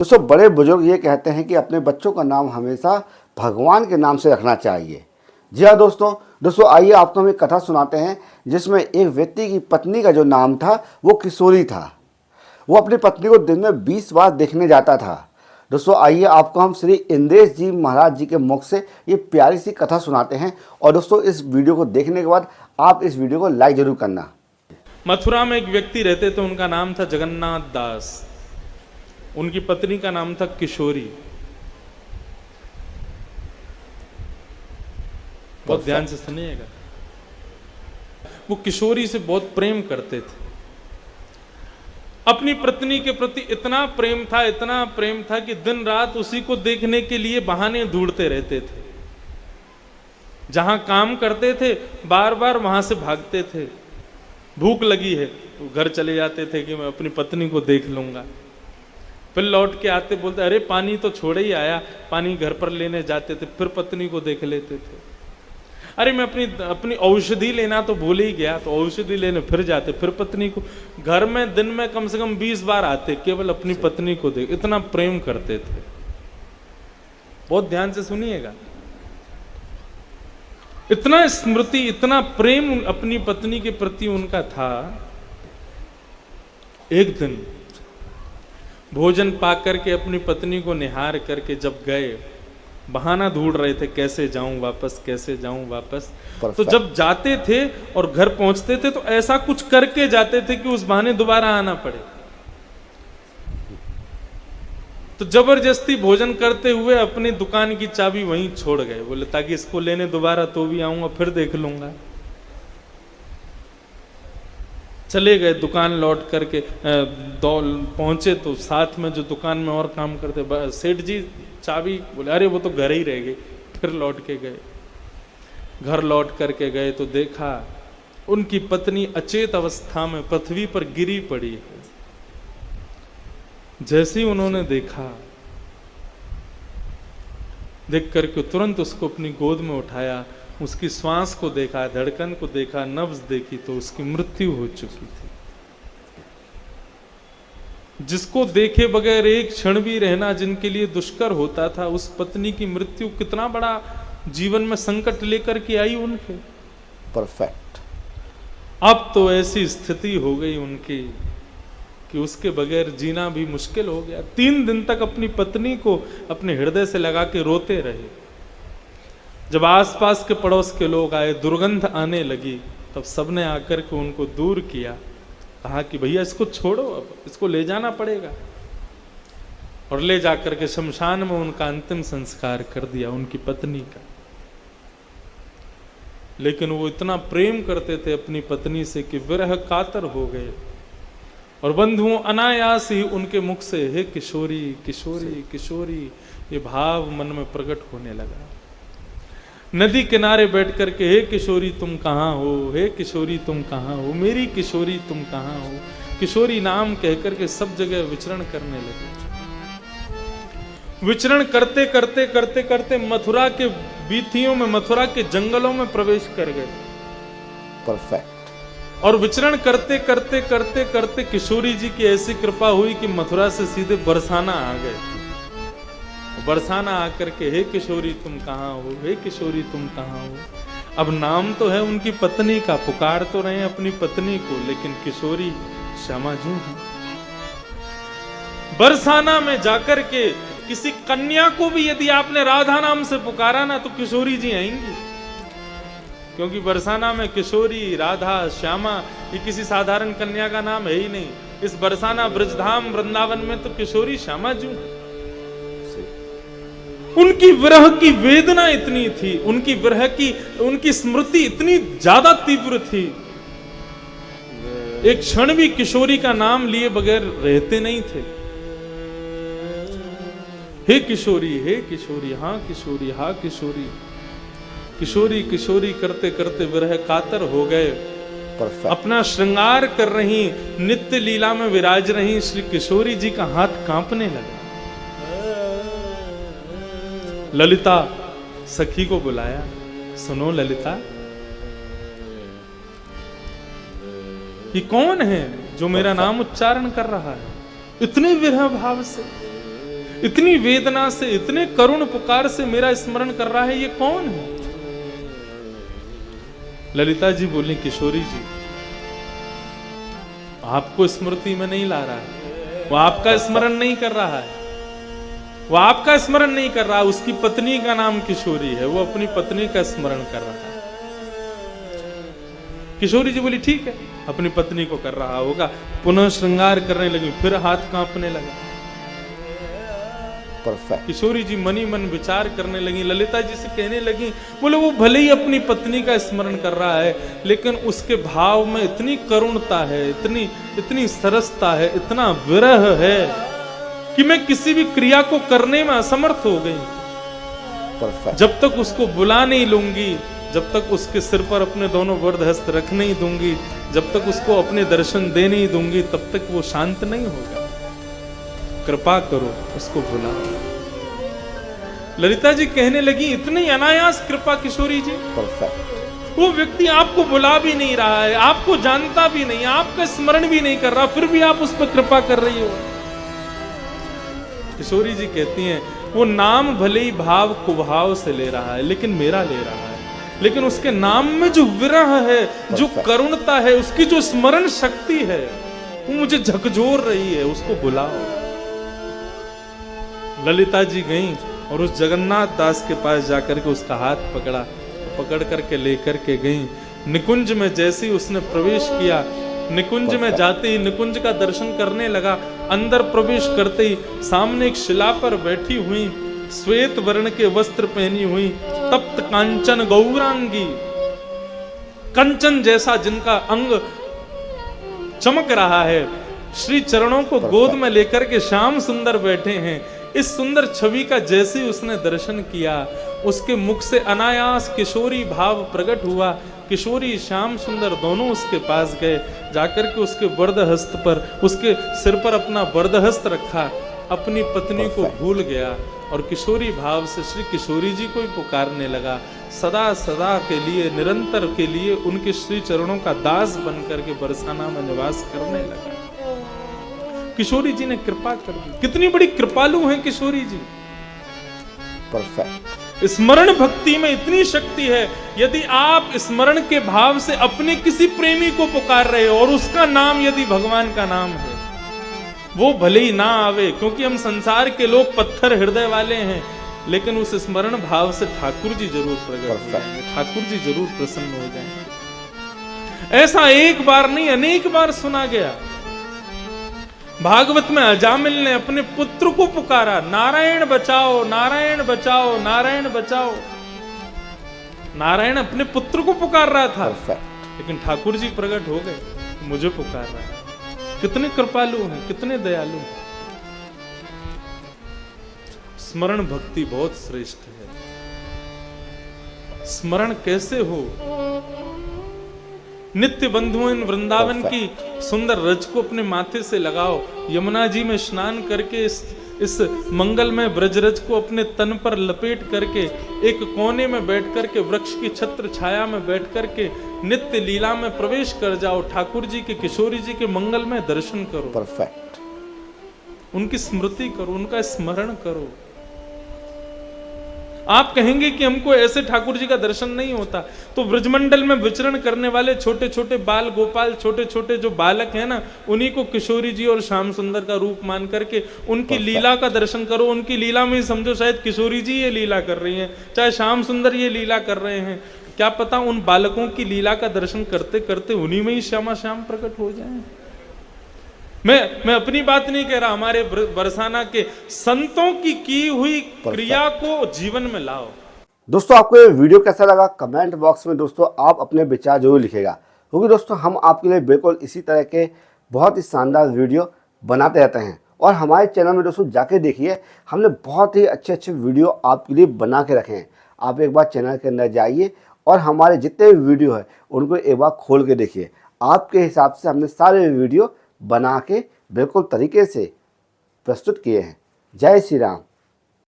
दोस्तों बड़े बुजुर्ग ये कहते हैं कि अपने बच्चों का नाम हमेशा भगवान के नाम से रखना चाहिए। जी हाँ दोस्तों आइए आपको हम एक कथा सुनाते हैं जिसमें एक व्यक्ति की पत्नी का जो नाम था वो किशोरी था। वो अपनी पत्नी को दिन में 20 बार देखने जाता था। दोस्तों आइए आपको हम श्री इंद्रेश जी महाराज जी के मुख से ये प्यारी सी कथा सुनाते हैं। और दोस्तों इस वीडियो को देखने के बाद आप इस वीडियो को लाइक जरूर करना। मथुरा में एक व्यक्ति रहते थे, उनका नाम था जगन्नाथ दास। उनकी पत्नी का नाम था किशोरी। बहुत ध्यान से सुनिएगा। वो किशोरी से बहुत प्रेम करते थे। अपनी पत्नी के प्रति इतना प्रेम था कि दिन रात उसी को देखने के लिए बहाने ढूंढते रहते थे। जहां काम करते थे बार बार वहां से भागते थे। भूख लगी है तो घर चले जाते थे कि मैं अपनी पत्नी को देख लूंगा। फिर लौट के आते बोलते अरे पानी तो छोड़े ही आया, पानी घर पर लेने जाते थे, फिर पत्नी को देख लेते थे। अरे मैं अपनी औषधि लेना तो भूल ही गया, तो औषधि लेने फिर जाते, फिर पत्नी को। घर में दिन में कम से कम 20 बार आते, केवल अपनी पत्नी को देख। इतना प्रेम करते थे। बहुत ध्यान से सुनिएगा। इतना स्मृति, इतना प्रेम अपनी पत्नी के प्रति उनका था। एक दिन भोजन पाकर के अपनी पत्नी को निहार करके जब गए, बहाना ढूंढ रहे थे कैसे जाऊं वापस। तो जब जाते थे और घर पहुंचते थे तो ऐसा कुछ करके जाते थे कि उस बहाने दोबारा आना पड़े। तो जबरदस्ती भोजन करते हुए अपनी दुकान की चाबी वहीं छोड़ गए। बोले ताकि इसको लेने दोबारा तो भी आऊंगा, फिर देख लूंगा। चले गए, दुकान लौट करके पहुंचे तो साथ में जो दुकान में और काम करते सेठ जी चाबी, बोले अरे वो तो घर ही रह गई। फिर लौट के गए। घर लौट करके गए तो देखा उनकी पत्नी अचेत अवस्था में पृथ्वी पर गिरी पड़ी है। जैसे ही उन्होंने देखा, देख करके तुरंत उसको अपनी गोद में उठाया, उसकी श्वास को देखा, धड़कन को देखा, नब्ज देखी तो उसकी मृत्यु हो चुकी थी। जिसको देखे बगैर एक क्षण भी रहना जिनके लिए दुष्कर होता था, उस पत्नी की मृत्यु कितना बड़ा जीवन में संकट लेकर के आई उनके। परफेक्ट। अब तो ऐसी स्थिति हो गई उनकी कि उसके बगैर जीना भी मुश्किल हो गया। 3 दिन तक अपनी पत्नी को अपने हृदय से लगा के रोते रहे। जब आसपास के पड़ोस के लोग आए, दुर्गंध आने लगी, तब सबने आकर के उनको दूर किया। कहा कि भैया इसको छोड़ो, अब इसको ले जाना पड़ेगा। और ले जाकर के शमशान में उनका अंतिम संस्कार कर दिया, उनकी पत्नी का। लेकिन वो इतना प्रेम करते थे अपनी पत्नी से कि विरह कातर हो गए। और बंधुओं अनायास ही उनके मुख से हे किशोरी किशोरी किशोरी ये भाव मन में प्रकट होने लगा। नदी किनारे बैठ करके हे किशोरी तुम कहाँ हो, हे किशोरी तुम कहाँ हो, मेरी किशोरी तुम कहाँ हो, किशोरी नाम कहकर के सब जगह विचरण करने लगे। विचरण करते करते करते करते मथुरा के बीथियों में, मथुरा के जंगलों में प्रवेश कर गए। परफेक्ट। और विचरण करते करते करते करते किशोरी जी की ऐसी कृपा हुई कि मथुरा से सीधे बरसाना आ गए। बरसाना आकर के हे किशोरी तुम कहाँ हो, हे किशोरी तुम कहाँ हो। अब नाम तो है उनकी पत्नी का, पुकार तो रहे अपनी पत्नी को, लेकिन किशोरी श्यामा जू है। बरसाना में जाकर के किसी कन्या को भी यदि आपने राधा नाम से पुकारा ना तो किशोरी जी आएंगी। क्योंकि बरसाना में किशोरी, राधा, श्यामा ये किसी साधारण कन्या का नाम है ही नहीं। इस बरसाना ब्रजधाम वृंदावन में तो किशोरी श्यामा जू। उनकी विरह की वेदना इतनी थी, उनकी विरह की उनकी स्मृति इतनी ज्यादा तीव्र थी, एक क्षण भी किशोरी का नाम लिए बगैर रहते नहीं थे। हे किशोरी, हाँ किशोरी, हाँ किशोरी। किशोरी किशोरी करते करते विरह कातर हो गए। अपना श्रृंगार कर रही, नित्य लीला में विराज रही श्री किशोरी जी का हाथ कांपने लगा। ललिता सखी को बुलाया, सुनो ललिता, ये कौन है जो मेरा नाम उच्चारण कर रहा है इतने विरह भाव से? इतनी वेदना से, इतने करुण पुकार से मेरा स्मरण कर रहा है, ये कौन है? ललिता जी बोली, किशोरी जी आपको स्मृति में नहीं ला रहा है, वो आपका स्मरण नहीं कर रहा है, वो आपका स्मरण नहीं कर रहा, उसकी पत्नी का नाम किशोरी है, वो अपनी पत्नी का स्मरण कर रहा है। किशोरी जी बोली ठीक है, अपनी पत्नी को कर रहा होगा। पुनः श्रृंगार करने लगी, फिर हाथ कांपने लगा। परफेक्ट। किशोरी जी मनी मन विचार करने लगी, ललिता जी से कहने लगी, बोले वो भले ही अपनी पत्नी का स्मरण कर रहा है, लेकिन उसके भाव में इतनी करुणता है, इतनी सरसता है, इतना विरह है कि मैं किसी भी क्रिया को करने में असमर्थ हो गई। परफेक्ट। जब तक उसको बुला नहीं लूंगी, जब तक उसके सिर पर अपने दोनों वरद हस्त रख नहीं दूंगी, जब तक उसको अपने दर्शन दे नहीं दूंगी, तब तक वो शांत नहीं होगा। कृपा करो उसको बुलाओ। ललिता जी कहने लगी, इतनी अनायास कृपा किशोरी जी? परफेक्ट। वो व्यक्ति आपको बुला भी नहीं रहा है, आपको जानता भी नहीं, आपका स्मरण भी नहीं कर रहा, फिर भी आप उस पर कृपा कर रही हो। किशोरी जी कहती हैं, वो नाम भले ही भाव कुभाव से ले रहा है, लेकिन मेरा ले रहा है, लेकिन उसके नाम में जो विरह है, जो करुणता है, उसकी जो स्मरण शक्ति है, वो मुझे झकझोर रही है, उसको बुलाओ। ललिता जी गईं और उस जगन्नाथ दास के पास जाकर के उसका हाथ पकड़ा, पकड़ करके लेकर के गईं। निकुंज में जैसे ही उसने प्रवेश किया, निकुंज में जाते ही निकुंज का दर्शन करने लगा। अंदर प्रवेश करते ही सामने एक शिला पर बैठी हुई, श्वेत वर्ण के वस्त्र पहनी हुई, तप्त कांचन गौरांगी, कंचन जैसा जिनका अंग चमक रहा है, श्री चरणों को गोद में लेकर के श्याम सुंदर बैठे हैं। इस सुंदर छवि का जैसे ही उसने दर्शन किया, उसके मुख से अनायास किशोरी भाव प्रकट हुआ। किशोरी श्याम सुंदर दोनों उसके पास गए, जाकर के उसके वरद हस्त पर, उसके सिर पर अपना वरद हस्त रखा, अपनी पत्नी को भूल गया और किशोरी भाव से श्री किशोरी जी को ही पुकारने लगा। सदा सदा के लिए, निरंतर के लिए उनके श्री चरणों का दास बनकर के बरसाना में निवास करने लगा। किशोरी जी ने कृपा कर दी। कितनी बड़ी कृपालु हैं किशोरी जी। परफेक्ट। स्मरण भक्ति में इतनी शक्ति है, यदि आप स्मरण के भाव से अपने किसी प्रेमी को पुकार रहे हो और उसका नाम यदि भगवान का नाम है, वो भले ही ना आवे, क्योंकि हम संसार के लोग पत्थर हृदय वाले हैं, लेकिन उस स्मरण भाव से ठाकुर जी जरूर प्रकट हो जाएंगे, ठाकुर जी जरूर प्रसन्न हो जाएंगे। ऐसा एक बार नहीं, अनेक बार सुना गया। भागवत में अजामिल ने अपने पुत्र को पुकारा, नारायण बचाओ, नारायण बचाओ, नारायण बचाओ। नारायण अपने पुत्र को पुकार रहा था, लेकिन ठाकुर जी प्रकट हो गए, मुझे पुकार रहा है। कितने कृपालु हैं, कितने दयालु हैं। स्मरण भक्ति बहुत श्रेष्ठ है। स्मरण कैसे हो? नित्य बंधुओं वृंदावन की सुंदर रज को अपने माथे से लगाओ। यमुना जी में स्नान करके इस मंगलमय ब्रजरज को अपने तन पर लपेट करके एक कोने में बैठ करके, वृक्ष की छत्र छाया में बैठ करके नित्य लीला में प्रवेश कर जाओ। ठाकुर जी के, किशोरी जी के मंगलमय दर्शन करो। परफेक्ट। उनकी स्मृति करो, उनका स्मरण करो। आप कहेंगे कि हमको ऐसे ठाकुर जी का दर्शन नहीं होता, तो ब्रजमंडल में विचरण करने वाले छोटे छोटे बाल गोपाल, छोटे छोटे जो बालक हैं ना, उन्हीं को किशोरी जी और श्याम सुंदर का रूप मान करके उनकी लीला का दर्शन करो। उनकी लीला में समझो शायद किशोरी जी ये लीला कर रही हैं, चाहे श्याम सुंदर ये लीला कर रहे हैं। क्या पता उन बालकों की लीला का दर्शन करते करते उन्हीं में ही श्यामा श्याम प्रकट हो जाए। मैं अपनी बात नहीं कह रहा, हमारे बरसाना के संतों की हुई क्रिया को जीवन में लाओ। दोस्तों, आपको ये वीडियो कैसा लगा कमेंट बॉक्स में दोस्तों आप अपने विचार जरूर लिखेगा, क्योंकि दोस्तों हम आपके लिए बिल्कुल इसी तरह के बहुत ही शानदार वीडियो बनाते रहते हैं। और हमारे चैनल में दोस्तों जाके देखिए, हमने बहुत ही अच्छे अच्छे वीडियो आपके लिए बना के रखे हैं। आप एक बार चैनल के अंदर जाइए और हमारे जितने भी वीडियो है उनको एक बार खोल के देखिए। आपके हिसाब से हमने सारे वीडियो बना के बिल्कुल तरीके से प्रस्तुत किए हैं। जय श्री राम।